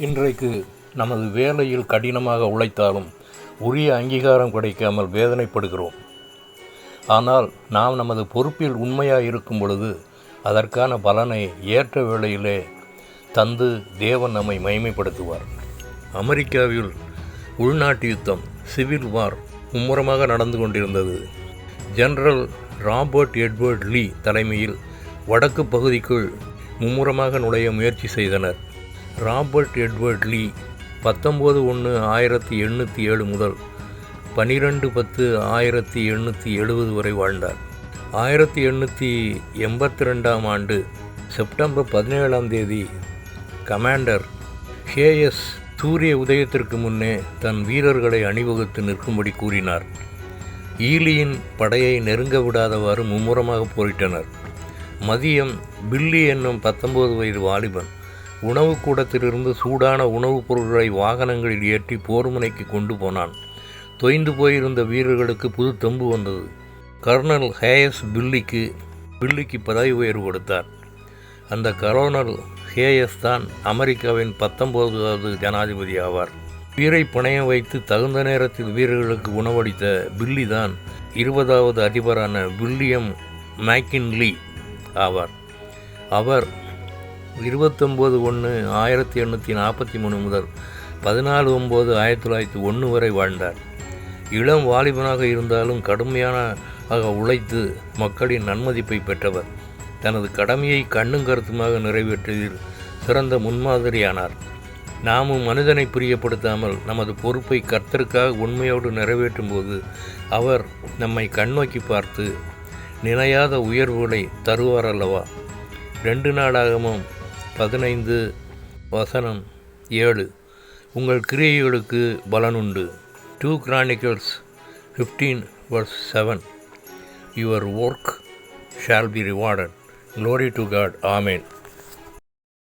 இன்றைக்கு நமது வேலையில் கடினமாக உழைத்தாலும் உரிய அங்கீகாரம் கிடைக்காமல் வேதனைப்படுகிறோம். ஆனால் நாம் நமது பொறுப்பில் உண்மையாக இருக்கும் பொழுது அதற்கான பலனை ஏற்ற வேளையிலே தந்து தேவன் நம்மை மகிமைப்படுத்துவார். அமெரிக்காவில் உள்நாட்டு யுத்தம், சிவில் வார் மும்முரமாக நடந்து கொண்டிருந்தது. ஜெனரல் ராபர்ட் எட்வர்ட் லீ தலைமையில் வடக்கு பகுதிக்குள் மும்முரமாக நுழைய முயற்சி செய்தனர். ராபர்ட் எட்வர்ட் லீ 19/1/1807 முதல் 12/10/1870 வரை வாழ்ந்தார். 1882 ஆண்டு செப்டம்பர் 17 கமாண்டர் ஹேயஸ் சூரிய உதயத்திற்கு முன்னே தன் வீரர்களை அணிவகுத்து நிற்கும்படி கூறினார். ஈலியின் படையை நெருங்க விடாதவாறு மும்முரமாக போரிட்டனர். மதியம் பில்லி என்னும் 19 வயது வாலிபன் உணவு கூடத்திலிருந்து சூடான உணவுப் பொருட்களை வாகனங்களில் ஏற்றி போர்முனைக்கு கொண்டு போனான். தொய்ந்து போயிருந்த வீரர்களுக்கு புது தெம்பு வந்தது. கர்னல் ஹேயஸ் பில்லிக்கு பதவி உயர்வு கொடுத்தார். அந்த கர்னல் ஹேயஸ் தான் அமெரிக்காவின் 19வது ஜனாதிபதி ஆவார். உயிரை பணயம் வைத்து தகுந்த நேரத்தில் வீரர்களுக்கு உணவளித்த பில்லி தான் 20வது அதிபரான வில்லியம் மேக்கின்லி ஆவார். அவர் 29/1/1843 முதல் 14/9/1901 வரை வாழ்ந்தார். இளம் வாலிபனாக இருந்தாலும் கடுமையாக உழைத்து மக்களின் நன்மதிப்பை பெற்றவர். தனது கடமையை கண்ணும் கருத்துமாக நிறைவேற்றியதில் சிறந்த முன்மாதிரியானார். நாமும் மனிதனை பிரியப்படுத்தாமல் நமது பொறுப்பை கர்த்தருக்காக உண்மையோடு நிறைவேற்றும் போது அவர் நம்மை கண்ணோக்கி பார்த்து நினையாத உயர்வுகளை தருவார் அல்லவா. 2 நாளாகமம் 15:7 உங்கள் கிரியைகளுக்கு பலனுண்டு. 2 Chronicles 15:7 Your work shall be rewarded. Glory to God. Amen.